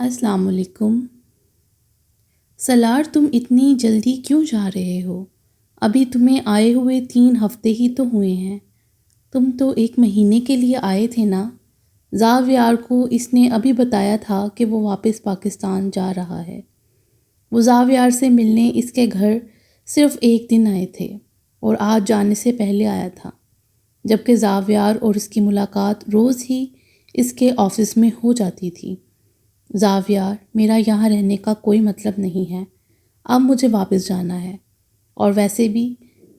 السلام علیکم۔ سلار، تم اتنی جلدی کیوں جا رہے ہو؟ ابھی تمہیں آئے ہوئے 3 ہفتے ہی تو ہوئے ہیں۔ تم تو 1 مہینے کے لیے آئے تھے نا؟ زاویار کو اس نے ابھی بتایا تھا کہ وہ واپس پاکستان جا رہا ہے۔ وہ زاویار سے ملنے اس کے گھر صرف 1 دن آئے تھے اور آج جانے سے پہلے آیا تھا، جبکہ زاویار اور اس کی ملاقات روز ہی اس کے آفس میں ہو جاتی تھی۔ زاویار، میرا یہاں رہنے کا کوئی مطلب نہیں ہے، اب مجھے واپس جانا ہے، اور ویسے بھی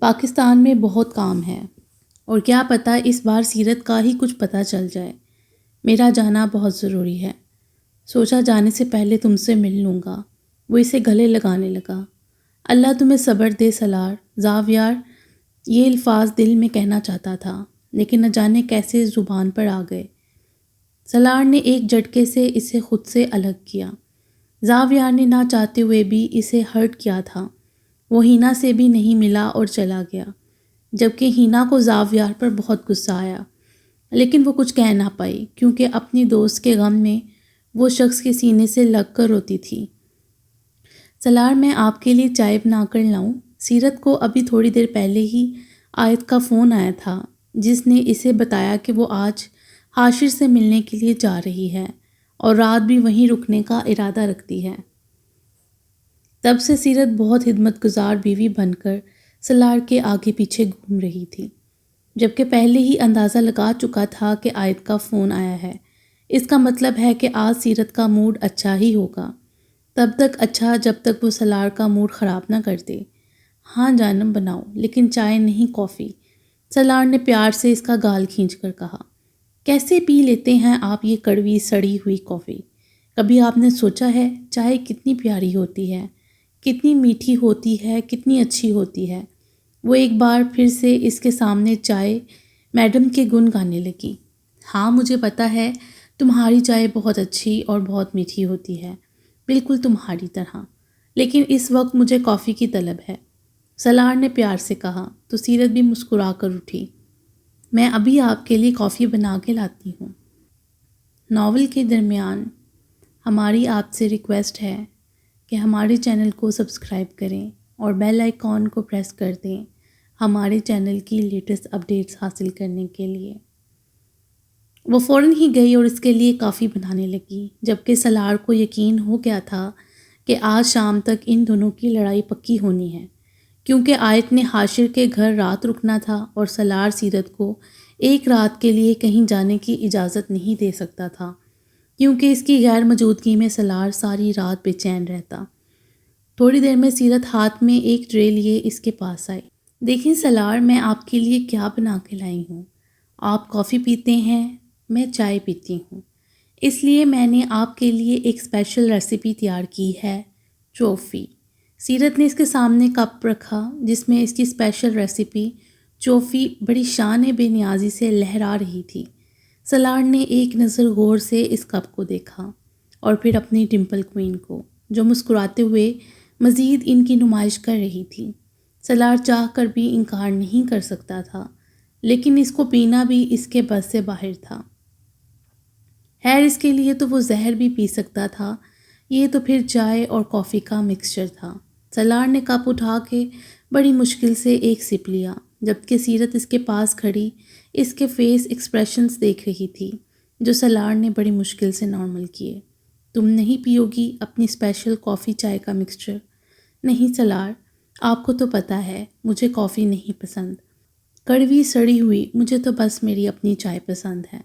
پاکستان میں بہت کام ہے، اور کیا پتہ اس بار سیرت کا ہی کچھ پتہ چل جائے۔ میرا جانا بہت ضروری ہے، سوچا جانے سے پہلے تم سے مل لوں گا۔ وہ اسے گلے لگانے لگا۔ اللہ تمہیں صبر دے سلار۔ زاویار یہ الفاظ دل میں کہنا چاہتا تھا، لیکن نہ جانے کیسے زبان پر آ گئے۔ سلار نے ایک جھٹکے سے اسے خود سے الگ کیا۔ زاویار نے نہ چاہتے ہوئے بھی اسے ہرٹ کیا تھا۔ وہ ہینا سے بھی نہیں ملا اور چلا گیا، جبکہ ہینا کو زاویار پر بہت غصہ آیا، لیکن وہ کچھ کہہ نہ پائی کیونکہ اپنی دوست کے غم میں وہ شخص کے سینے سے لگ کر روتی تھی۔ سلار، میں آپ کے لیے چائے بنا کر لاؤں؟ سیرت کو ابھی تھوڑی دیر پہلے ہی آیت کا فون آیا تھا، جس نے اسے بتایا کہ وہ آج حاشر سے ملنے کے لیے جا رہی ہے اور رات بھی وہیں رکنے کا ارادہ رکھتی ہے۔ تب سے سیرت بہت خدمت گزار بیوی بن کر سلار کے آگے پیچھے گھوم رہی تھی، جبکہ پہلے ہی اندازہ لگا چکا تھا کہ آیت کا فون آیا ہے، اس کا مطلب ہے کہ آج سیرت کا موڈ اچھا ہی ہوگا، تب تک اچھا جب تک وہ سلار کا موڈ خراب نہ کر دے۔ ہاں جانم، بناؤ، لیکن چائے نہیں، کافی، سلار نے پیار سے اس کا گال کھینچ کر کہا۔ کیسے پی لیتے ہیں آپ یہ کڑوی سڑی ہوئی کافی؟ کبھی آپ نے سوچا ہے چائے کتنی پیاری ہوتی ہے، کتنی میٹھی ہوتی ہے، کتنی اچھی ہوتی ہے؟ وہ ایک بار پھر سے اس کے سامنے چائے میڈم کے گن گانے لگی۔ ہاں مجھے پتہ ہے تمہاری چائے بہت اچھی اور بہت میٹھی ہوتی ہے، بالکل تمہاری طرح، لیکن اس وقت مجھے کافی کی طلب ہے، سلار نے پیار سے کہا تو سیرت بھی مسکرا کر اٹھی۔ میں ابھی آپ کے لیے کافی بنا کے لاتی ہوں۔ ناول کے درمیان ہماری آپ سے ریکویسٹ ہے کہ ہمارے چینل کو سبسکرائب کریں اور بیل آئیکن کو پریس کر دیں ہمارے چینل کی لیٹسٹ اپڈیٹس حاصل کرنے کے لیے۔ وہ فوراً ہی گئی اور اس کے لیے کافی بنانے لگی، جبکہ سلار کو یقین ہو گیا تھا کہ آج شام تک ان دونوں کی لڑائی پکی ہونی ہے، کیونکہ آیت نے حاشر کے گھر رات رکنا تھا اور سلار سیرت کو ایک رات کے لیے کہیں جانے کی اجازت نہیں دے سکتا تھا، کیونکہ اس کی غیر موجودگی میں سلار ساری رات بے چین رہتا۔ تھوڑی دیر میں سیرت ہاتھ میں ایک ٹرے لیے اس کے پاس آئی۔ دیکھیں سلار، میں آپ کے لیے کیا بنا کے لائی ہوں۔ آپ کافی پیتے ہیں، میں چائے پیتی ہوں، اس لیے میں نے آپ کے لیے ایک اسپیشل ریسیپی تیار کی ہے، چوفی۔ سیرت نے اس کے سامنے کپ رکھا جس میں اس کی اسپیشل ریسیپی چوفی بڑی شان بے نیازی سے لہرا رہی تھی۔ سلار نے ایک نظر غور سے اس کپ کو دیکھا اور پھر اپنی ڈمپل کوئین کو، جو مسکراتے ہوئے مزید ان کی نمائش کر رہی تھی۔ سلار چاہ کر بھی انکار نہیں کر سکتا تھا، لیکن اس کو پینا بھی اس کے بس سے باہر تھا۔ خیر، اس کے لیے تو وہ زہر بھی پی سکتا تھا، یہ تو پھر چائے اور کافی کا مکسچر تھا۔ سلار نے کپ اٹھا کے بڑی مشکل سے ایک سپ لیا، جبکہ سیرت اس کے پاس کھڑی اس کے فیس ایکسپریشنز دیکھ رہی تھی، جو سلار نے بڑی مشکل سے نارمل کیے۔ تم نہیں پیو گی اپنی اسپیشل کافی چائے کا مکسچر؟ نہیں سلار، آپ کو تو پتہ ہے مجھے کافی نہیں پسند، کڑوی سڑی ہوئی، مجھے تو بس میری اپنی چائے پسند ہے۔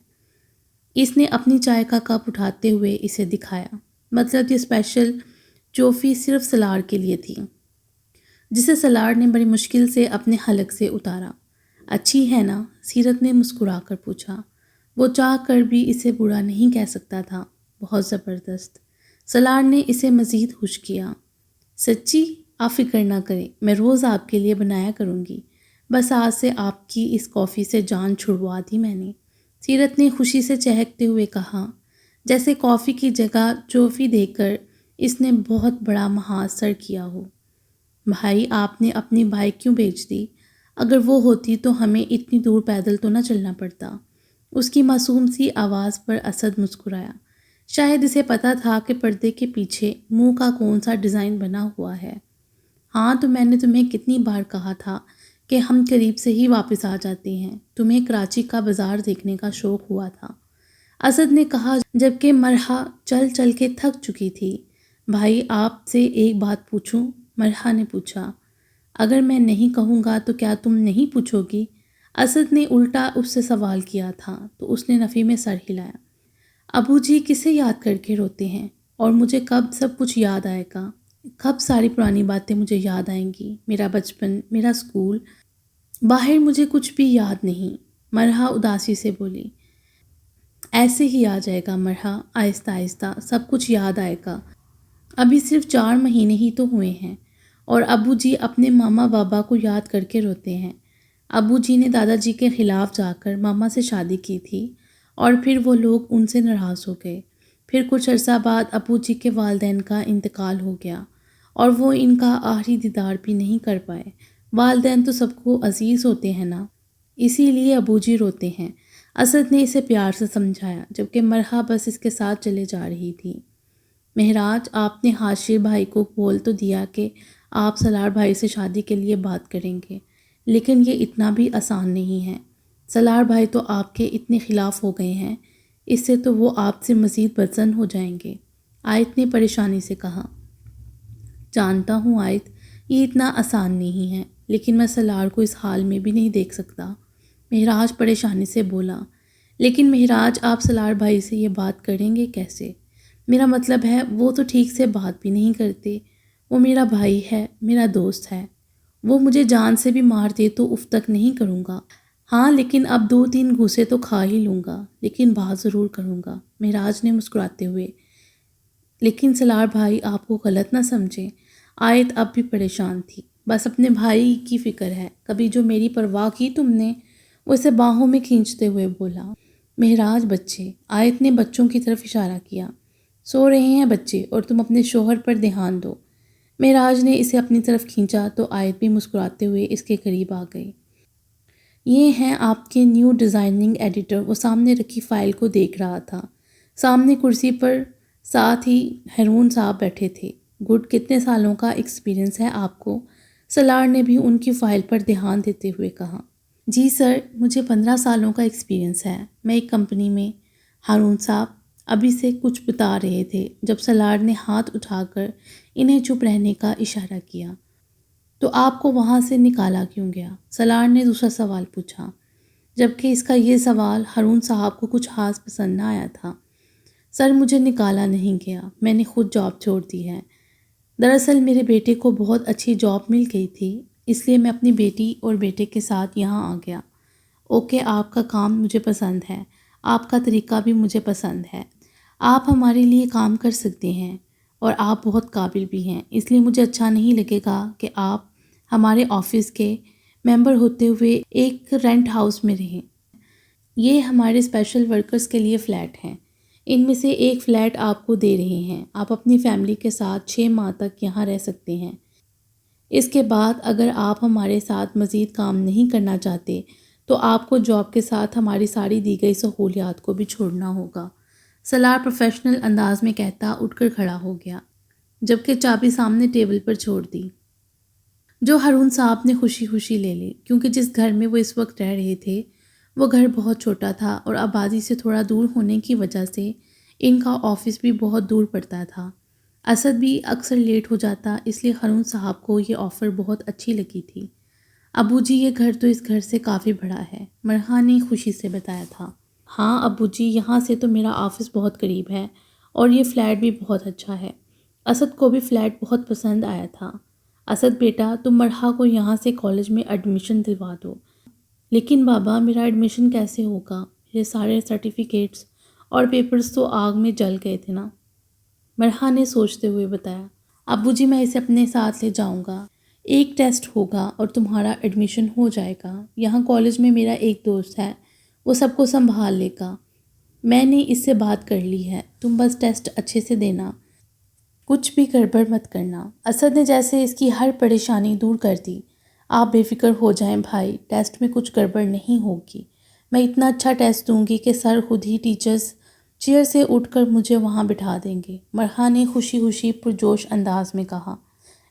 اس نے اپنی چائے کا کپ اٹھاتے ہوئے اسے دکھایا، مطلب یہ اسپیشل چوفی صرف سلار کے لیے تھی، جسے سلار نے بڑی مشکل سے اپنے حلق سے اتارا۔ اچھی ہے نا؟ سیرت نے مسکرا کر پوچھا۔ وہ چاہ کر بھی اسے برا نہیں کہہ سکتا تھا، بہت زبردست۔ سلار نے اسے مزید خوش کیا۔ سچی؟ آپ فکر نہ کریں، میں روز آپ کے لیے بنایا کروں گی، بس آج سے آپ کی اس کافی سے جان چھڑوا دی میں نے، سیرت نے خوشی سے چہکتے ہوئے کہا، جیسے کافی کی جگہ چوفی دے کر اس نے بہت بڑا محاذ سر کیا ہو۔ بھائی، آپ نے اپنی بائک کیوں بیچ دی؟ اگر وہ ہوتی تو ہمیں اتنی دور پیدل تو نہ چلنا پڑتا۔ اس کی معصوم سی آواز پر اسد مسکرایا۔ شاید اسے پتہ تھا کہ پردے کے پیچھے منہ کا کون سا ڈیزائن بنا ہوا ہے۔ ہاں تو میں نے تمہیں کتنی بار کہا تھا کہ ہم قریب سے ہی واپس آ جاتے ہیں، تمہیں کراچی کا بازار دیکھنے کا شوق ہوا تھا، اسد نے کہا جبکہ مرحا چل چل کے تھک چکی تھی۔ بھائی آپ سے ایک بات پوچھوں؟ مرحا نے پوچھا۔ اگر میں نہیں کہوں گا تو کیا تم نہیں پوچھو گی؟ اسد نے الٹا اس سے سوال کیا تھا تو اس نے نفی میں سر ہلایا۔ ابو جی کسے یاد کر کے روتے ہیں؟ اور مجھے کب سب کچھ یاد آئے گا؟ کب ساری پرانی باتیں مجھے یاد آئیں گی؟ میرا بچپن، میرا اسکول، باہر مجھے کچھ بھی یاد نہیں، مرحا اداسی سے بولی۔ ایسے ہی آ جائے گا مرحا، آہستہ آہستہ سب کچھ یاد آئے گا۔ ابھی صرف 4 مہینے ہی تو ہوئے ہیں اور ابو جی اپنے ماما بابا کو یاد کر کے روتے ہیں۔ ابو جی نے دادا جی کے خلاف جا کر ماما سے شادی کی تھی اور پھر وہ لوگ ان سے ناراض ہو گئے۔ پھر کچھ عرصہ بعد ابو جی کے والدین کا انتقال ہو گیا اور وہ ان کا آخری دیدار بھی نہیں کر پائے۔ والدین تو سب کو عزیز ہوتے ہیں نا، اسی لیے ابو جی روتے ہیں، اسد نے اسے پیار سے سمجھایا، جبکہ مرحا بس اس کے ساتھ چلے جا رہی تھی۔ مہراج، آپ نے حاشر بھائی کو بول تو دیا کہ آپ سلار بھائی سے شادی کے لیے بات کریں گے، لیکن یہ اتنا بھی آسان نہیں ہے۔ سلار بھائی تو آپ کے اتنے خلاف ہو گئے ہیں، اس سے تو وہ آپ سے مزید بدظن ہو جائیں گے، آیت نے پریشانی سے کہا۔ جانتا ہوں آیت، یہ اتنا آسان نہیں ہے، لیکن میں سلار کو اس حال میں بھی نہیں دیکھ سکتا، مہراج پریشانی سے بولا۔ لیکن مہراج، آپ سلار بھائی سے یہ بات کریں گے کیسے؟ میرا مطلب ہے وہ تو ٹھیک سے بات بھی نہیں کرتے، وہ میرا بھائی ہے، میرا دوست ہے، وہ مجھے جان سے بھی مار دے تو اف تک نہیں کروں گا۔ ہاں لیکن اب 2-3 گھوسے تو کھا ہی لوں گا، لیکن بات ضرور کروں گا، مہراج نے مسکراتے ہوئے۔ لیکن سلار بھائی آپ کو غلط نہ سمجھیں، آیت اب بھی پریشان تھی۔ بس اپنے بھائی کی فکر ہے، کبھی جو میری پرواہ کی تم نے؟ وہ اسے باہوں میں کھینچتے ہوئے بولا۔ مہراج بچے، آیت نے بچوں کی طرف اشارہ کیا، سو رہے ہیں بچے اور تم اپنے شوہر پر دھیان دو۔ مہراج نے اسے اپنی طرف کھینچا تو آیت بھی مسکراتے ہوئے اس کے قریب آ گئی۔ یہ ہیں آپ کے نیو ڈیزائننگ ایڈیٹر۔ وہ سامنے رکھی فائل کو دیکھ رہا تھا۔ سامنے کرسی پر ساتھ ہی ہارون صاحب بیٹھے تھے۔ گڈ، کتنے سالوں کا ایکسپیرینس ہے آپ کو؟ سلار نے بھی ان کی فائل پر دھیان دیتے ہوئے کہا۔ جی سر، مجھے 15 سالوں کا ایکسپیرینس ہے، میں ایک کمپنی میں۔ ہارون صاحب ابھی سے کچھ بتا رہے تھے جب سلار نے ہاتھ اٹھا کر انہیں چپ رہنے کا اشارہ کیا۔ تو آپ کو وہاں سے نکالا کیوں گیا؟ سلار نے دوسرا سوال پوچھا، جبکہ اس کا یہ سوال ہارون صاحب کو کچھ خاص پسند نہ آیا تھا۔ سر مجھے نکالا نہیں گیا، میں نے خود جاب چھوڑ دی ہے۔ دراصل میرے بیٹے کو بہت اچھی جاب مل گئی تھی، اس لیے میں اپنی بیٹی اور بیٹے کے ساتھ یہاں آ گیا۔ اوکے، آپ کا کام مجھے پسند ہے، آپ کا طریقہ بھی مجھے پسند ہے، آپ ہمارے لیے کام کر سکتے ہیں اور آپ بہت قابل بھی ہیں، اس لیے مجھے اچھا نہیں لگے گا کہ آپ ہمارے آفس کے ممبر ہوتے ہوئے ایک رینٹ ہاؤس میں رہیں۔ یہ ہمارے اسپیشل ورکرز کے لیے فلیٹ ہیں، ان میں سے ایک فلیٹ آپ کو دے رہے ہیں، آپ اپنی فیملی کے ساتھ 6 ماہ تک یہاں رہ سکتے ہیں۔ اس کے بعد اگر آپ ہمارے ساتھ مزید کام نہیں کرنا چاہتے تو آپ کو جاب کے ساتھ ہماری ساری دی گئی سہولیات کو بھی چھوڑنا ہوگا۔ سلار پروفیشنل انداز میں کہتا اٹھ کر کھڑا ہو گیا، جبکہ چابی سامنے ٹیبل پر چھوڑ دی، جو ہارون صاحب نے خوشی خوشی لے لی، کیونکہ جس گھر میں وہ اس وقت رہ رہے تھے وہ گھر بہت چھوٹا تھا اور آبادی سے تھوڑا دور ہونے کی وجہ سے ان کا آفس بھی بہت دور پڑتا تھا۔ اسد بھی اکثر لیٹ ہو جاتا، اس لیے ہارون صاحب کو یہ آفر بہت اچھی لگی تھی۔ ابو جی یہ گھر تو اس گھر سے کافی بڑا ہے، مرحا نے خوشی سے بتایا تھا۔ ہاں ابو جی، یہاں سے تو میرا آفس بہت قریب ہے اور یہ فلیٹ بھی بہت اچھا ہے۔ اسد کو بھی فلیٹ بہت پسند آیا تھا۔ اسد بیٹا، تم مرحا کو یہاں سے کالج میں ایڈمیشن دلوا دو۔ لیکن بابا، میرا ایڈمیشن کیسے ہوگا؟ میرے سارے سرٹیفکیٹس اور پیپرز تو آگ میں جل گئے تھے نا، مرحا نے سوچتے ہوئے بتایا۔ ابو جی، میں اسے اپنے ساتھ لے جاؤں گا، ایک ٹیسٹ ہوگا اور تمہارا ایڈمیشن ہو جائے گا۔ یہاں کالج میں میرا ایک دوست ہے، وہ سب کو سنبھال لے گا، میں نے اس سے بات کر لی ہے، تم بس ٹیسٹ اچھے سے دینا، کچھ بھی گڑبڑ مت کرنا۔ اسد نے جیسے اس کی ہر پریشانی دور کر دی۔ آپ بے فکر ہو جائیں بھائی، ٹیسٹ میں کچھ گڑبڑ نہیں ہوگی، میں اتنا اچھا ٹیسٹ دوں گی کہ سر خود ہی ٹیچرز چیئر سے اٹھ کر مجھے وہاں بٹھا دیں گے، مرحا نے خوشی خوشی پرجوش انداز میں کہا۔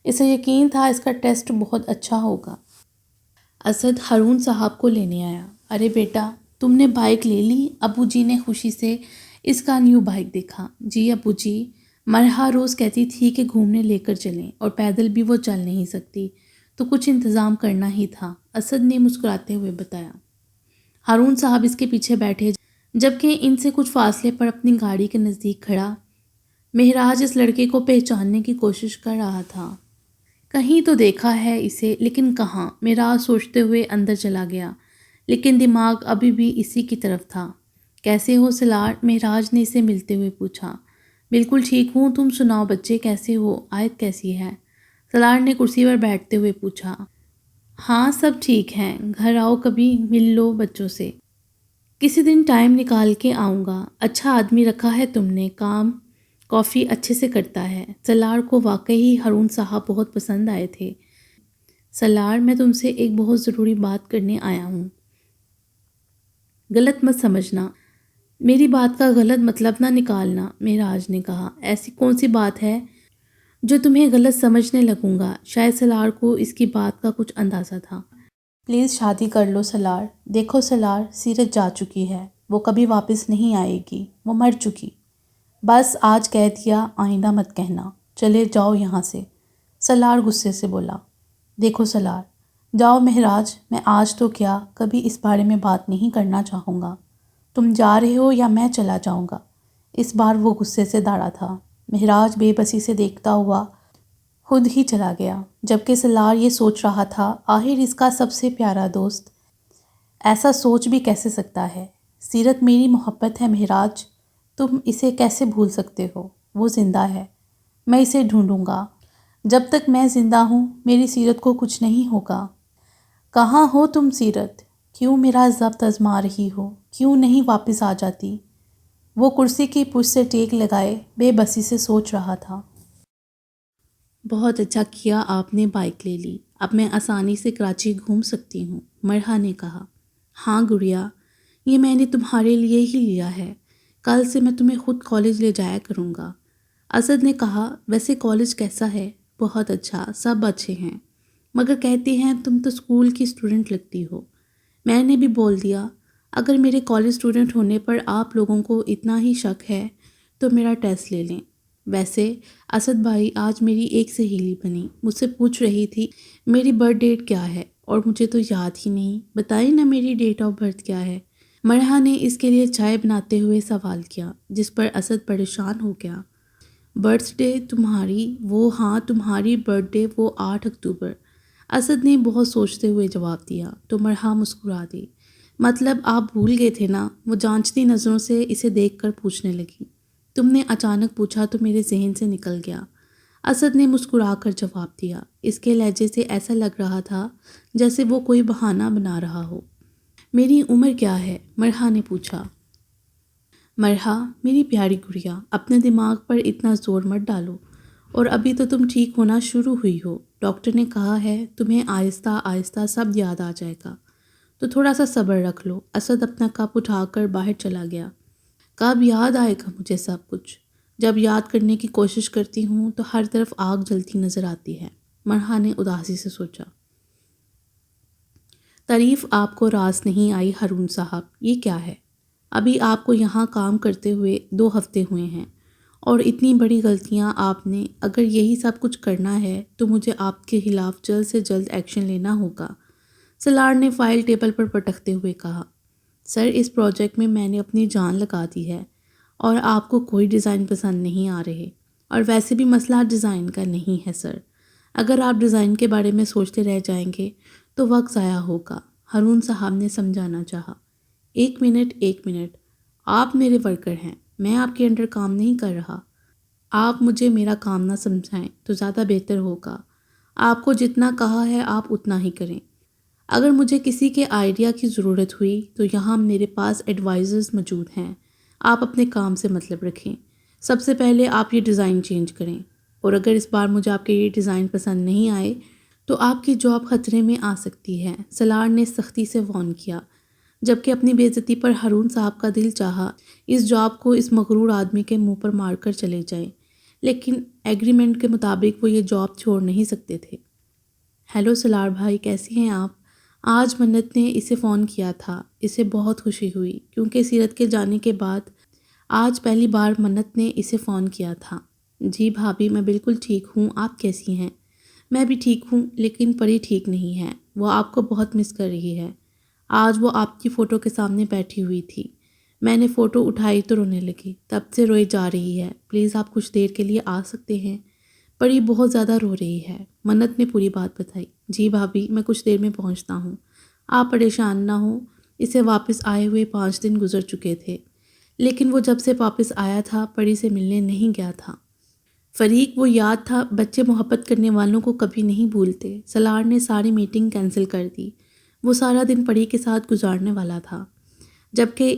اسے یقین تھا اس کا ٹیسٹ بہت اچھا ہوگا۔ اسد ہارون صاحب کو لینے آیا۔ ارے بیٹا، تم نے بائک لے لی؟ ابو جی نے خوشی سے اس کا نیو بائک دیکھا۔ جی ابو جی، مرحا روز کہتی تھی کہ گھومنے لے کر چلیں، اور پیدل بھی وہ چل نہیں سکتی، تو کچھ انتظام کرنا ہی تھا، اسد نے مسکراتے ہوئے بتایا۔ ہارون صاحب اس کے پیچھے بیٹھے، جبکہ ان سے کچھ فاصلے پر اپنی گاڑی کے نزدیک کھڑا مہراج اس لڑکے کو پہچاننے کی کوشش کر رہا تھا۔ کہیں تو دیکھا ہے اسے، لیکن کہاں؟ مہراج سوچتے ہوئے اندر چلا گیا، لیکن دماغ ابھی بھی اسی کی طرف تھا۔ کیسے ہو سلار؟ مہراج نے اسے ملتے ہوئے پوچھا۔ بالکل ٹھیک ہوں، تم سناؤ بچے، کیسے ہو؟ آیت کیسی ہے؟ سلار نے کرسی پر بیٹھتے ہوئے پوچھا۔ ہاں سب ٹھیک ہیں، گھر آؤ، کبھی مل لو بچوں سے۔ کسی دن ٹائم نکال کے آؤں گا۔ اچھا آدمی رکھا ہے تم نے، کام کافی اچھے سے کرتا ہے۔ سلار کو واقعی ہارون صاحب بہت پسند آئے تھے۔ سلار، میں تم سے ایک بہت ضروری بات کرنے آیا ہوں، غلط مت سمجھنا۔ میری بات کا غلط مطلب نہ نکالنا، مہراج نے کہا۔ ایسی کون سی بات ہے جو تمہیں غلط سمجھنے لگوں گا؟ شاید سلار کو اس کی بات کا کچھ اندازہ تھا۔ پلیز شادی کر لو سلار۔ دیکھو سلار، سیرت جا چکی ہے، وہ کبھی واپس نہیں آئے گی، وہ مر چکی۔ بس آج کہہ دیا، آئندہ مت کہنا، چلے جاؤ یہاں سے، سلار غصے سے بولا۔ دیکھو سلار، جاؤ مہراج، میں آج تو کیا کبھی اس بارے میں بات نہیں کرنا چاہوں گا۔ تم جا رہے ہو یا میں چلا جاؤں گا؟ اس بار وہ غصے سے داڑا تھا۔ مہراج بے بسی سے دیکھتا ہوا خود ہی چلا گیا، جبکہ سلار یہ سوچ رہا تھا، آخر اس کا سب سے پیارا دوست ایسا سوچ بھی کیسے سکتا ہے؟ سیرت میری محبت ہے مہراج، تم اسے کیسے بھول سکتے ہو؟ وہ زندہ ہے، میں اسے ڈھونڈوں گا۔ جب تک میں زندہ ہوں میری سیرت کو کچھ نہیں ہوگا۔ کہاں ہو تم سیرت؟ کیوں میرا ضبط آزما رہی ہو؟ کیوں نہیں واپس آ جاتی؟ وہ کرسی کی پشت سے ٹیک لگائے بے بسی سے سوچ رہا تھا۔ بہت اچھا کیا آپ نے بائک لے لی، اب میں آسانی سے کراچی گھوم سکتی ہوں، مرحا نے کہا۔ ہاں گڑیا، یہ میں نے تمہارے لیے ہی لیا ہے، کل سے میں تمہیں خود کالج لے جایا کروں گا۔ اسد نے کہا، ویسے کالج کیسا ہے؟ بہت اچھا، سب اچھے ہیں، مگر کہتے ہیں تم تو اسکول کی اسٹوڈنٹ لگتی ہو۔ میں نے بھی بول دیا، اگر میرے کالج اسٹوڈنٹ ہونے پر آپ لوگوں کو اتنا ہی شک ہے تو میرا ٹیسٹ لے لیں۔ ویسے اسد بھائی، آج میری ایک سہیلی بنی، مجھ سے پوچھ رہی تھی میری برتھ ڈیٹ کیا ہے، اور مجھے تو یاد ہی نہیں، بتائی نا میری ڈیٹ آف برتھ کیا ہے؟ مرحا نے اس کے لیے چائے بناتے ہوئے سوال کیا، جس پر اسد پریشان ہو گیا۔ برتھ ڈے تمہاری؟ وہ ہاں، تمہاری برتھ ڈے وہ 8 اکتوبر، اسد نے بہت سوچتے ہوئے جواب دیا، تو مرحا مسکرا دی۔ مطلب آپ بھول گئے تھے نا؟ وہ جانچتی نظروں سے اسے دیکھ کر پوچھنے لگی۔ تم نے اچانک پوچھا تو میرے ذہن سے نکل گیا، اسد نے مسکرا کر جواب دیا۔ اس کے لہجے سے ایسا لگ رہا تھا جیسے وہ کوئی بہانہ بنا رہا ہو۔ میری عمر کیا ہے؟ مرحا نے پوچھا۔ مرحا، میری پیاری گڑیا، اپنے دماغ پر اتنا زور مت ڈالو، اور ابھی تو تم ٹھیک ہونا شروع ہوئی ہو، ڈاکٹر نے کہا ہے تمہیں آہستہ آہستہ سب یاد آ جائے گا، تو تھوڑا سا صبر رکھ لو۔ اسد اپنا کپ اٹھا کر باہر چلا گیا۔ کب یاد آئے گا مجھے سب کچھ؟ جب یاد کرنے کی کوشش کرتی ہوں تو ہر طرف آگ جلتی نظر آتی ہے، مرحا نے اداسی سے سوچا۔ تعریف آپ کو راس نہیں آئی ہارون صاحب، یہ کیا ہے؟ ابھی آپ کو یہاں کام کرتے ہوئے 2 ہفتے ہوئے ہیں، اور اتنی بڑی غلطیاں آپ نے، اگر یہی سب کچھ کرنا ہے تو مجھے آپ کے خلاف جلد سے جلد ایکشن لینا ہوگا، سلار نے فائل ٹیبل پر پٹکتے ہوئے کہا۔ سر، اس پروجیکٹ میں میں نے اپنی جان لگا دی ہے، اور آپ کو کوئی ڈیزائن پسند نہیں آ رہے، اور ویسے بھی مسئلہ ڈیزائن کا نہیں ہے سر، اگر آپ ڈیزائن کے بارے میں سوچتے رہ جائیں گے تو وقت ضائع ہوگا، ہارون صاحب نے سمجھانا چاہا۔ ایک منٹ، آپ میرے ورکر ہیں، میں آپ کے انڈر کام نہیں کر رہا، آپ مجھے میرا کام نہ سمجھائیں تو زیادہ بہتر ہوگا، آپ کو جتنا کہا ہے آپ اتنا ہی کریں، اگر مجھے کسی کے آئیڈیا کی ضرورت ہوئی تو یہاں میرے پاس ایڈوائزرز موجود ہیں، آپ اپنے کام سے مطلب رکھیں، سب سے پہلے آپ یہ ڈیزائن چینج کریں، اور اگر اس بار مجھے آپ کے یہ ڈیزائن پسند نہیں آئے تو آپ کی جاب خطرے میں آ سکتی ہے، سلار نے سختی سے وارن کیا۔ جبکہ اپنی بے عزتی پر ہارون صاحب کا دل چاہا اس جاب کو اس مغرور آدمی کے منہ پر مار کر چلے جائیں، لیکن ایگریمنٹ کے مطابق وہ یہ جاب چھوڑ نہیں سکتے تھے۔ ہیلو سلار بھائی، کیسی ہیں آپ؟ آج منت نے اسے فون کیا تھا۔ اسے بہت خوشی ہوئی کیونکہ سیرت کے جانے کے بعد آج پہلی بار منت نے اسے فون کیا تھا۔ جی بھابھی، میں بالکل ٹھیک ہوں، آپ کیسی ہیں؟ میں بھی ٹھیک ہوں، لیکن پری ٹھیک نہیں ہے، وہ آپ کو بہت مس کر رہی ہے۔ آج وہ آپ کی فوٹو کے سامنے بیٹھی ہوئی تھی، میں نے فوٹو اٹھائی تو رونے لگی، تب سے روئی جا رہی ہے۔ پلیز آپ کچھ دیر کے لیے آ سکتے ہیں؟ پری بہت زیادہ رو رہی ہے۔ منت نے پوری بات بتائی۔ جی بھابھی، میں کچھ دیر میں پہنچتا ہوں، آپ پریشان نہ ہوں۔ اسے واپس آئے ہوئے 5 دن گزر چکے تھے، لیکن وہ جب سے واپس آیا تھا پری سے ملنے نہیں گیا تھا۔ فریق وہ یاد تھا، بچے محبت کرنے والوں کو کبھی نہیں بھولتے۔ سلار نے ساری میٹنگ کینسل کر دی، وہ سارا دن پری کے ساتھ گزارنے والا تھا، جبکہ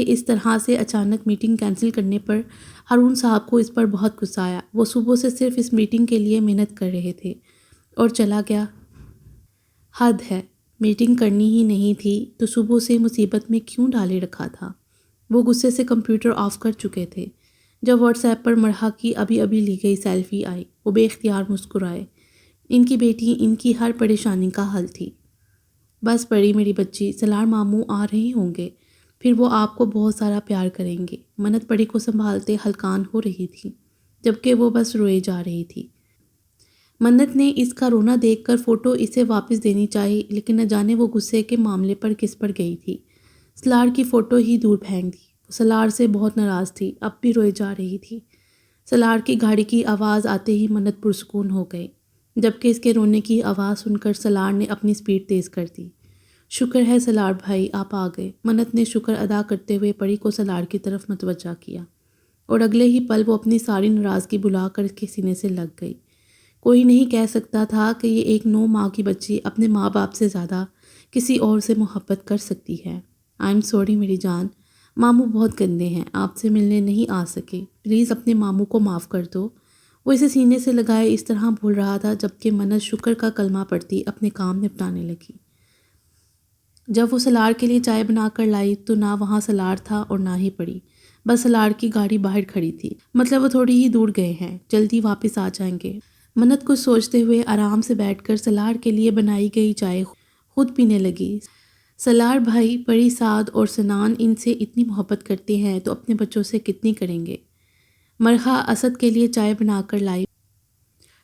اس طرح سے اچانک میٹنگ کینسل کرنے پر ہارون صاحب کو اس پر بہت غصہ آیا۔ وہ صبح سے صرف اس میٹنگ کے لیے محنت کر رہے تھے اور چلا گیا۔ حد ہے، میٹنگ کرنی ہی نہیں تھی تو صبح سے مصیبت میں کیوں ڈالے رکھا تھا؟ وہ غصے سے کمپیوٹر آف کر چکے تھے جب واٹس ایپ پر مرحا کی ابھی لی گئی سیلفی آئی۔ وہ بے اختیار مسکرائے۔ ان کی بیٹی ان کی ہر پریشانی کا حل تھی۔ بس پری میری بچی، سلار ماموں آ رہے ہوں گے، پھر وہ آپ کو بہت سارا پیار کریں گے۔ منت پری کو سنبھالتے ہلکان ہو رہی تھی، جبکہ وہ بس روئے جا رہی تھی۔ منت نے اس کا رونا دیکھ کر فوٹو اسے واپس دینی چاہی، لیکن نہ جانے وہ غصے کے معاملے پر کس پر گئی تھی۔ سلار کی فوٹو ہی دور پھینک دی۔ وہ سلار سے بہت ناراض تھی، اب بھی روئے جا رہی تھی۔ سلار کی گاڑی کی آواز آتے ہی منت پرسکون ہو گئی، جبکہ اس کے رونے کی آواز سن کر سلار نے اپنی سپیڈ تیز کر دی۔ شکر ہے سلار بھائی، آپ آ گئے۔ منت نے شکر ادا کرتے ہوئے پری کو سلار کی طرف متوجہ کیا، اور اگلے ہی پل وہ اپنی ساری ناراضگی بلا کر اس کے سینے سے لگ گئی۔ کوئی نہیں کہہ سکتا تھا کہ یہ ایک 9 ماہ کی بچی اپنے ماں باپ سے زیادہ کسی اور سے محبت کر سکتی ہے۔ آئی ایم سوری میری جان، ماموں بہت گندے ہیں، آپ سے ملنے نہیں آ سکے، پلیز اپنے ماموں کو معاف کر دو۔ وہ اسے سینے سے لگائے اس طرح بول رہا تھا جبکہ منت شکر کا کلمہ پڑھتی اپنے کام نپٹانے لگی۔ جب وہ سلار کے لیے چائے بنا کر لائی تو نہ وہاں سلار تھا اور نہ ہی پڑی، بس سلار کی گاڑی باہر کھڑی تھی۔ مطلب وہ تھوڑی ہی دور گئے ہیں، جلدی واپس آ جائیں گے۔ منت کچھ سوچتے ہوئے آرام سے بیٹھ کر سلار کے لیے بنائی گئی چائے خود پینے لگی۔ سلار بھائی، پری، سعد اور سنان ان سے اتنی محبت کرتے ہیں تو اپنے بچوں سے کتنی کریں گے۔ مرحا اسد کے لیے چائے بنا کر لائی،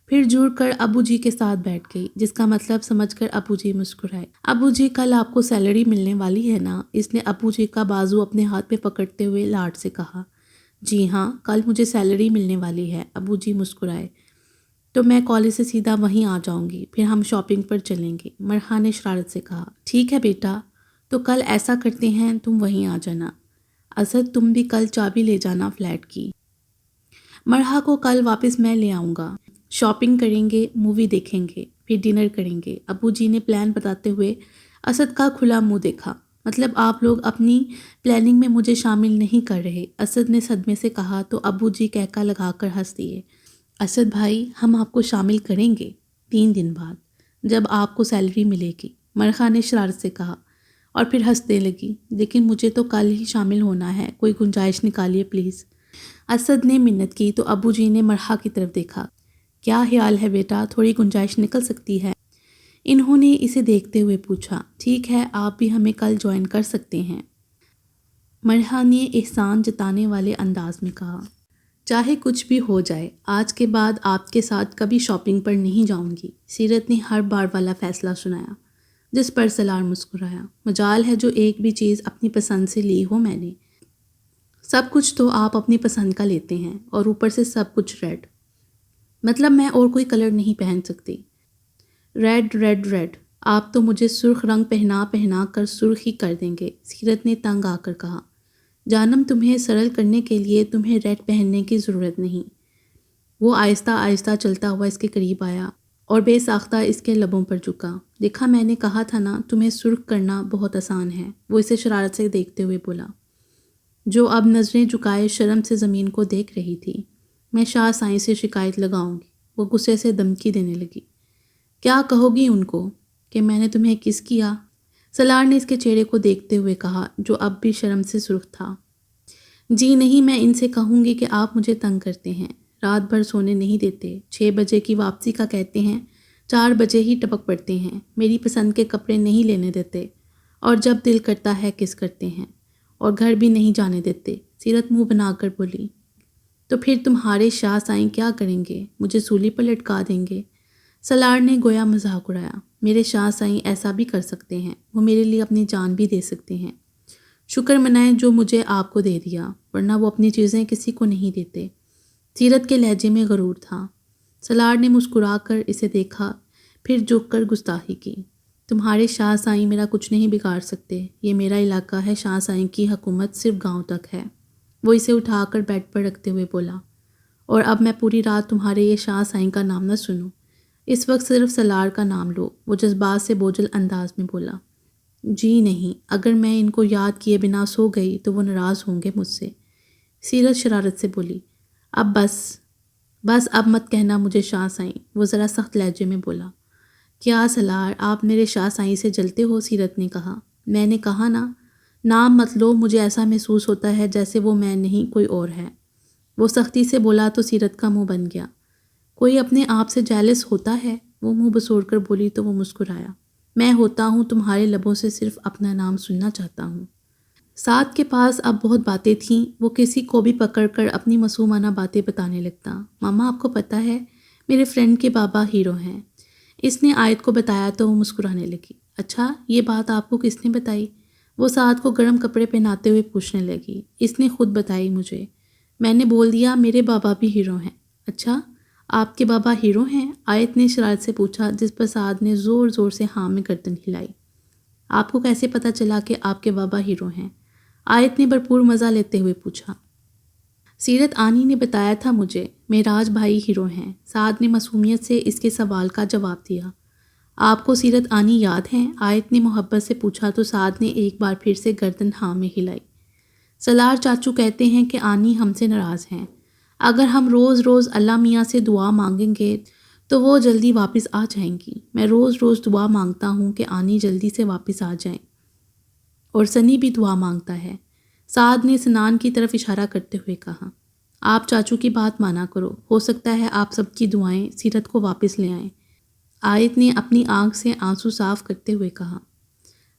پھر جڑ کر ابو جی کے ساتھ بیٹھ گئی، جس کا مطلب سمجھ کر ابو جی مسکرائے۔ ابو جی، کل آپ کو سیلری ملنے والی ہے نا؟ اس نے ابو جی کا بازو اپنے ہاتھ میں پکڑتے ہوئے لاڈ سے کہا۔ جی ہاں، کل مجھے سیلری ملنے والی ہے، ابو جی مسکرائے۔ تو میں کالج سے سیدھا وہیں آ جاؤں گی، پھر ہم شاپنگ پر چلیں گے، مرحا نے شرارت سے کہا۔ ٹھیک ہے بیٹا، تو کل ایسا کرتے ہیں تم وہیں آ جانا۔ اسد، تم بھی کل چابی لے جانا فلیٹ کی۔ مرحا کو کل واپس میں لے آؤں گا، شاپنگ کریں گے، مووی دیکھیں گے، پھر ڈنر کریں گے۔ ابو جی نے پلان بتاتے ہوئے اسد کا کھلا منہ دیکھا۔ مطلب آپ لوگ اپنی پلاننگ میں مجھے شامل نہیں کر رہے؟ اسد نے صدمے سے کہا تو ابو جی کہکا لگا کر ہنس دیے۔ اسد بھائی، ہم آپ کو شامل کریں گے 3 دن بعد، جب آپ کو سیلری ملے گی، مرحا نے شرارت سے کہا، اور پھر ہنسنے لگی۔ لیکن مجھے تو کل ہی شامل ہونا ہے، کوئی گنجائش نکالیے پلیز۔ اسد نے منت کی تو ابو جی نے مرحا کی طرف دیکھا۔ کیا خیال ہے بیٹا، تھوڑی گنجائش نکل سکتی ہے؟ انہوں نے اسے دیکھتے ہوئے پوچھا۔ ٹھیک ہے، آپ بھی ہمیں کل جوائن کر سکتے ہیں، مرحا نے احسان جتانے والے انداز میں کہا۔ چاہے کچھ بھی ہو جائے، آج کے بعد آپ کے ساتھ کبھی شاپنگ پر نہیں جاؤں گی، سیرت نے ہر بار والا فیصلہ سنایا، جس پر سلار مسکرایا۔ مجال ہے جو ایک بھی چیز اپنی پسند سے لی ہو میں نے۔ سب کچھ تو آپ اپنی پسند کا لیتے ہیں، اور اوپر سے سب کچھ ریڈ۔ مطلب میں اور کوئی کلر نہیں پہن سکتی؟ ریڈ ریڈ ریڈ، آپ تو مجھے سرخ رنگ پہنا کر سرخ ہی کر دیں گے، سیرت نے تنگ آ کر کہا۔ جانم، تمہیں سرل کرنے کے لیے تمہیں ریڈ پہننے کی ضرورت نہیں۔ وہ آہستہ آہستہ چلتا ہوا اس کے قریب آیا اور بے ساختہ اس کے لبوں پر جھکا۔ دیکھا، میں نے کہا تھا نا، تمہیں سرخ کرنا بہت آسان ہے، وہ اسے شرارت سے دیکھتے ہوئے بولا، جو اب نظریں جھکائے شرم سے زمین کو دیکھ رہی تھی۔ میں شاہ سائیں سے شکایت لگاؤں گی، وہ غصے سے دھمکی دینے لگی۔ کیا کہو گی ان کو؟ کہ میں نے تمہیں کس کیا؟ سلار نے اس کے چہرے کو دیکھتے ہوئے کہا، جو اب بھی شرم سے سرخ تھا۔ جی نہیں، میں ان سے کہوں گی کہ آپ مجھے تنگ کرتے ہیں، رات بھر سونے نہیں دیتے، 6 بجے کی واپسی کا کہتے ہیں، 4 بجے ہی ٹپک پڑتے ہیں، میری پسند کے کپڑے نہیں لینے دیتے، اور جب دل کرتا ہے کس کرتے ہیں، اور گھر بھی نہیں جانے دیتے۔ سیرت منہ بنا کر بولی، تو پھر تمہارے شاہ سائیں کیا کریں گے؟ مجھے سولی پر لٹکا دیں گے؟ سلار نے گویا مذاق اڑایا، میرے شاہ سائیں ایسا بھی کر سکتے ہیں، وہ میرے لیے اپنی جان بھی دے سکتے ہیں۔ شکر منائیں جو مجھے آپ کو دے دیا، ورنہ وہ اپنی چیزیں کسی کو نہیں دیتے۔ سیرت کے لہجے میں غرور تھا۔ سلار نے مسکرا کر اسے دیکھا، پھر جھک کر گستاخی کی، تمہارے شاہ سائیں میرا کچھ نہیں بگاڑ سکتے، یہ میرا علاقہ ہے، شاہ سائیں کی حکومت صرف گاؤں تک ہے۔ وہ اسے اٹھا کر بیڈ پر رکھتے ہوئے بولا، اور اب میں پوری رات تمہارے یہ شاہ سائیں کا نام نہ سنوں۔ اس وقت صرف سلار کا نام لو، وہ جذبات سے بوجھل انداز میں بولا۔ جی نہیں، اگر میں ان کو یاد کیے بنا سو گئی تو وہ ناراض ہوں گے مجھ سے۔ سیرت شرارت سے بولی، اب بس اب مت کہنا مجھے شاہ سائیں، وہ ذرا سخت لہجے میں بولا۔ کیا سلار، آپ میرے شاہ سائیں سے جلتے ہو؟ سیرت نے کہا۔ میں نے کہا نا، نام مت لو، مجھے ایسا محسوس ہوتا ہے جیسے وہ میں نہیں کوئی اور ہے۔ وہ سختی سے بولا تو سیرت کا منہ بن گیا۔ کوئی اپنے آپ سے جیلس ہوتا ہے؟ وہ منہ بسوڑ کر بولی تو وہ مسکرایا۔ میں ہوتا ہوں، تمہارے لبوں سے صرف اپنا نام سننا چاہتا ہوں۔ سعد کے پاس اب بہت باتیں تھیں، وہ کسی کو بھی پکڑ کر اپنی معصومانہ باتیں بتانے لگتا۔ ماما آپ کو پتہ ہے، میرے فرینڈ کے بابا ہیرو ہیں۔ اس نے آیت کو بتایا تو وہ مسکرانے لگی۔ اچھا، یہ بات آپ کو کس نے بتائی؟ وہ سعد کو گرم کپڑے پہناتے ہوئے پوچھنے لگی۔ اس نے خود بتائی مجھے، میں نے بول دیا میرے بابا بھی ہیرو ہیں۔ اچھا، آپ کے بابا ہیرو ہیں؟ آیت نے شرارت سے پوچھا، جس پر سعد نے زور زور سے ہاں میں گردن ہلائی۔ آپ کو کیسے پتہ چلا کہ آپ کے بابا ہیرو ہیں؟ آیت نے بھرپور مزہ لیتے ہوئے پوچھا۔ سیرت آنی نے بتایا تھا مجھے، معراج بھائی ہیرو ہیں۔ سعد نے معصومیت سے اس کے سوال کا جواب دیا۔ آپ کو سیرت آنی یاد ہیں؟ آیت نے محبت سے پوچھا تو سعد نے ایک بار پھر سے گردن ہاں میں ہلائی۔ سلار چاچو کہتے ہیں کہ آنی ہم سے ناراض ہیں، اگر ہم روز روز اللہ میاں سے دعا مانگیں گے تو وہ جلدی واپس آ جائیں گی۔ میں روز روز دعا مانگتا ہوں کہ آنی جلدی سے واپس آ جائیں، اور سنی بھی دعا مانگتا ہے۔ سعد نے سنان کی طرف اشارہ کرتے ہوئے کہا، آپ چاچو کی بات مانا کرو، ہو سکتا ہے آپ سب کی دعائیں سیرت کو واپس لے آئیں۔ آیت نے اپنی آنکھ سے آنسو صاف کرتے ہوئے کہا۔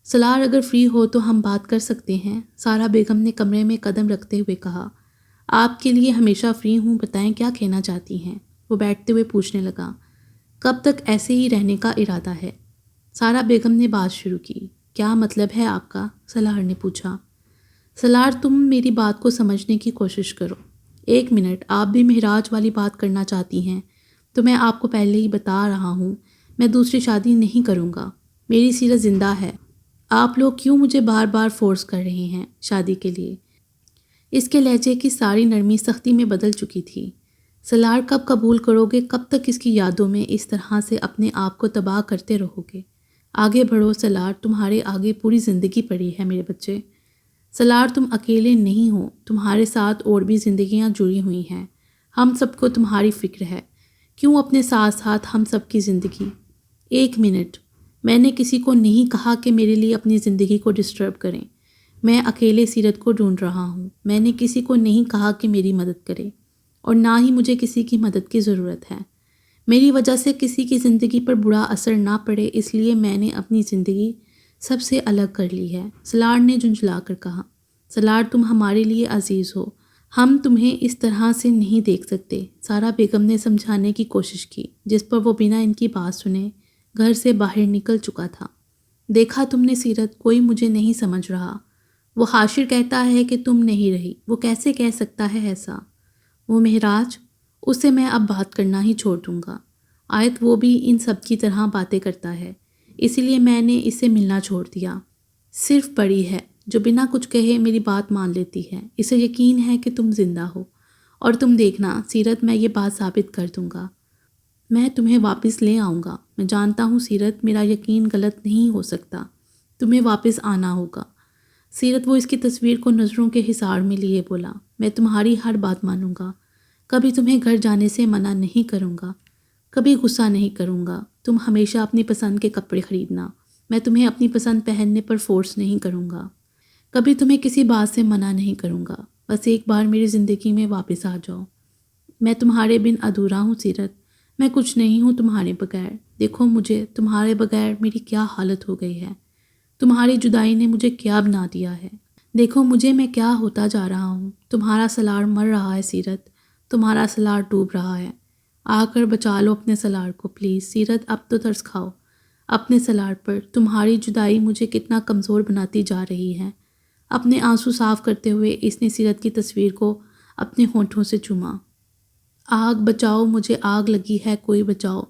سلار اگر فری ہو تو ہم بات کر سکتے ہیں، سارا بیگم نے کمرے میں قدم رکھتے ہوئے کہا۔ آپ کے لیے ہمیشہ فری ہوں، بتائیں کیا کہنا چاہتی ہیں؟ وہ بیٹھتے ہوئے پوچھنے لگا۔ کب تک ایسے ہی رہنے کا ارادہ ہے؟ سارا بیگم نے بات شروع کی۔ کیا مطلب ہے آپ کا؟ سلار نے پوچھا۔ سلار، تم میری بات کو سمجھنے کی کوشش کرو۔ 1 منٹ، آپ بھی معراج والی بات کرنا چاہتی ہیں تو میں آپ کو پہلے ہی بتا رہا ہوں، میں دوسری شادی نہیں کروں گا۔ میری سیرت زندہ ہے، آپ لوگ کیوں مجھے بار بار فورس کر رہے ہیں شادی کے لیے؟ اس کے لہجے کی ساری نرمی سختی میں بدل چکی تھی۔ سلار، کب قبول کرو گے؟ کب تک اس کی یادوں میں اس طرح سے اپنے آپ کو تباہ کرتے رہو گے؟ آگے بڑھو سلار، تمہارے آگے پوری زندگی پڑی ہے میرے بچے۔ سلار، تم اکیلے نہیں ہو، تمہارے ساتھ اور بھی زندگیاں جڑی ہوئی ہیں، ہم سب کو تمہاری فکر ہے، کیوں اپنے ساتھ ساتھ ہم سب کی زندگی۔ 1 منٹ، میں نے کسی کو نہیں کہا کہ میرے لیے اپنی زندگی کو ڈسٹرب کریں۔ میں اکیلے سیرت کو ڈھونڈ رہا ہوں، میں نے کسی کو نہیں کہا کہ میری مدد کرے، اور نہ ہی مجھے کسی کی مدد کی ضرورت ہے۔ میری وجہ سے کسی کی زندگی پر برا اثر نہ پڑے، اس لیے میں نے اپنی زندگی سب سے الگ کر لی ہے۔ سلار نے جھنجھلا کر کہا۔ سلار، تم ہمارے لیے عزیز ہو، ہم تمہیں اس طرح سے نہیں دیکھ سکتے۔ سارا بیگم نے سمجھانے کی کوشش کی، جس پر وہ بنا ان کی بات سنے گھر سے باہر نکل چکا تھا۔ دیکھا تم نے سیرت، کوئی مجھے نہیں سمجھ رہا۔ وہ حاشر کہتا ہے کہ تم نہیں رہی، وہ کیسے کہہ سکتا ہے ایسا؟ وہ معراج، اس سے میں اب بات کرنا ہی چھوڑ دوں گا۔ آیت، وہ بھی ان سب کی طرح باتیں کرتا ہے، اسی لیے میں نے اس سے ملنا چھوڑ دیا۔ صرف بڑی ہے جو بنا کچھ کہے میری بات مان لیتی ہے، اسے یقین ہے کہ تم زندہ ہو، اور تم دیکھنا سیرت، میں یہ بات ثابت کر دوں گا، میں تمہیں واپس لے آؤں گا۔ میں جانتا ہوں سیرت، میرا یقین غلط نہیں ہو سکتا، تمہیں واپس آنا ہوگا۔ سیرت، وہ اس کی تصویر کو نظروں کے حصار میں لیے بولا، میں تمہاری ہر بات مانوں گا، کبھی تمہیں گھر جانے سے منع نہیں کروں گا، کبھی غصہ نہیں کروں گا، تم ہمیشہ اپنی پسند کے کپڑے خریدنا، میں تمہیں اپنی پسند پہننے پر فورس نہیں کروں گا، کبھی تمہیں کسی بات سے منع نہیں کروں گا، بس ایک بار میری زندگی میں واپس آ جاؤ۔ میں تمہارے بن ادھورا ہوں سیرت، میں کچھ نہیں ہوں تمہارے بغیر۔ دیکھو مجھے، تمہارے بغیر میری کیا حالت ہو گئی ہے، تمہاری جدائی نے مجھے کیا بنا دیا ہے، دیکھو مجھے، میں کیا ہوتا جا رہا ہوں۔ تمہارا سالار مر رہا ہے سیرت، تمہارا سالار ڈوب رہا ہے، آ کر بچا لو اپنے سالار کو پلیز سیرت، اب تو ترس کھاؤ اپنے سالار پر۔ تمہاری جدائی مجھے کتنا کمزور بناتی جا رہی ہے۔ اپنے آنسو صاف کرتے ہوئے اس نے سیرت کی تصویر کو اپنے ہونٹوں سے چوما۔ آگ بچاؤ مجھے، آگ لگی ہے، کوئی بچاؤ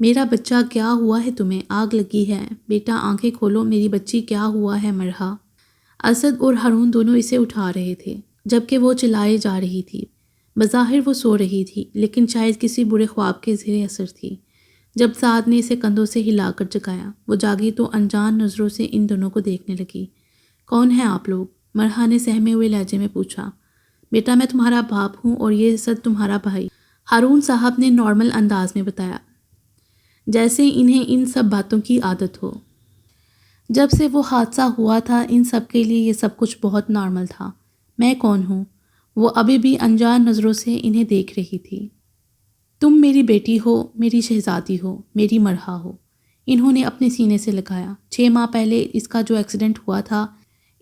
میرا بچہ، کیا ہوا ہے تمہیں، آگ لگی ہے، بیٹا آنکھیں کھولو، میری بچی، کیا ہوا ہے مرحا۔ اسد اور ہارون دونوں اسے اٹھا رہے تھے جبکہ وہ چلائے جا رہی تھی۔ بظاہر وہ سو رہی تھی لیکن شاید کسی برے خواب کے زیر اثر تھی۔ جب سعد نے اسے کندھوں سے ہلا کر جگایا، وہ جاگی تو انجان نظروں سے ان دونوں کو دیکھنے لگی۔ کون ہیں آپ لوگ؟ مرحا نے سہمے ہوئے لہجے میں پوچھا۔ بیٹا میں تمہارا باپ ہوں اور یہ اسد تمہارا بھائی، ہارون صاحب نے نارمل انداز میں بتایا، جیسے انہیں ان سب باتوں کی عادت ہو۔ جب سے وہ حادثہ ہوا تھا ان سب کے لیے یہ سب کچھ بہت نارمل تھا۔ میں کون ہوں؟ وہ ابھی بھی انجان نظروں سے انہیں دیکھ رہی تھی۔ تم میری بیٹی ہو، میری شہزادی ہو، میری مرحا ہو، انہوں نے اپنے سینے سے لگایا۔ 6 ماہ پہلے اس کا جو ایکسیڈنٹ ہوا تھا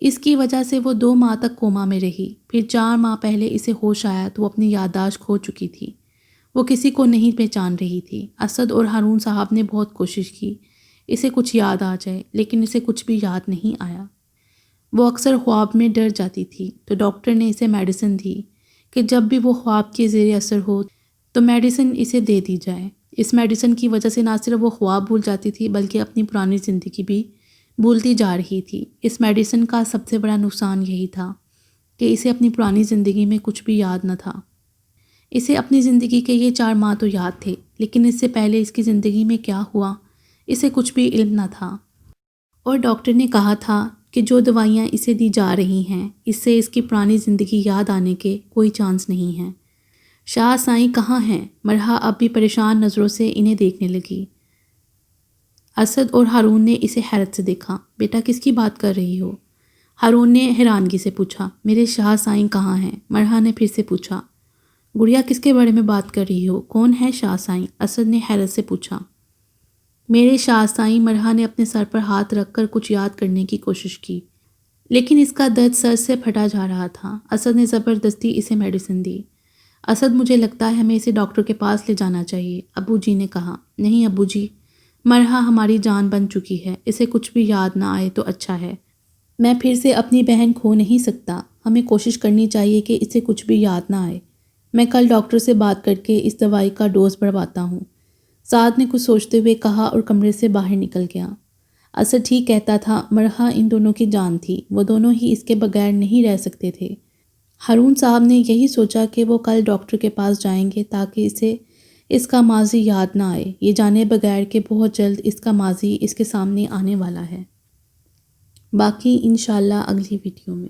اس کی وجہ سے وہ 2 ماہ تک کوما میں رہی، پھر 4 ماہ پہلے اسے ہوش آیا تو وہ اپنی یادداشت کھو چکی تھی، وہ کسی کو نہیں پہچان رہی تھی۔ اسد اور ہارون صاحب نے بہت کوشش کی اسے کچھ یاد آ جائے لیکن اسے کچھ بھی یاد نہیں آیا۔ وہ اکثر خواب میں ڈر جاتی تھی تو ڈاکٹر نے اسے میڈیسن دی کہ جب بھی وہ خواب کے زیر اثر ہو تو میڈیسن اسے دے دی جائے۔ اس میڈیسن کی وجہ سے نہ صرف وہ خواب بھول جاتی تھی بلکہ اپنی پرانی زندگی بھی بھولتی جا رہی تھی۔ اس میڈیسن کا سب سے بڑا نقصان یہی تھا کہ اسے اپنی پرانی زندگی میں کچھ بھی یاد نہ تھا۔ اسے اپنی زندگی کے یہ 4 ماہ تو یاد تھے لیکن اس سے پہلے اس کی زندگی میں کیا ہوا اسے کچھ بھی علم نہ تھا، اور ڈاکٹر نے کہا تھا کہ جو دوائیاں اسے دی جا رہی ہیں اس سے اس کی پرانی زندگی یاد آنے کے کوئی چانس نہیں ہیں۔ شاہ سائیں کہاں ہیں؟ مرحا اب بھی پریشان نظروں سے انہیں دیکھنے لگی۔ اسد اور ہارون نے اسے حیرت سے دیکھا۔ بیٹا کس کی بات کر رہی ہو؟ ہارون نے حیرانگی سے پوچھا۔ میرے شاہ سائیں کہاں ہیں؟ مرحا نے پھر سے پوچھا۔ گڑیا کس کے بارے میں بات کر رہی ہو؟ کون ہے شاہ سائیں؟ اسد نے حیرت سے پوچھا۔ میرے شاہ سائیں، مرحا نے اپنے سر پر ہاتھ رکھ کر کچھ یاد کرنے کی کوشش کی لیکن اس کا درد سر سے پھٹا جا رہا تھا۔ اسد نے زبردستی اسے میڈیسن دی۔ اسد مجھے لگتا ہے ہمیں اسے ڈاکٹر کے پاس لے جانا چاہیے، ابو جی نے کہا۔ نہیں ابو جی، مرحا ہماری جان بن چکی ہے، اسے کچھ بھی یاد نہ آئے تو اچھا ہے۔ میں پھر سے اپنی بہن کھو نہیں سکتا، ہمیں کوشش کرنی چاہیے کہ اسے کچھ بھی یاد نہ آئے۔ میں کل ڈاکٹر سے بات کر کے اس دوائی کا ڈوز بڑھواتا ہوں، سعد نے کچھ سوچتے ہوئے کہا اور کمرے سے باہر نکل گیا۔ اسد ٹھیک کہتا تھا، مرحا ان دونوں کی جان تھی، وہ دونوں ہی اس کے بغیر نہیں رہ سکتے تھے۔ ہارون صاحب نے یہی سوچا کہ وہ کل ڈاکٹر کے پاس جائیں گے تاکہ اسے اس کا ماضی یاد نہ آئے، یہ جانے بغیر کہ بہت جلد اس کا ماضی اس کے سامنے آنے والا ہے۔ باقی انشاءاللہ اگلی ویڈیو میں۔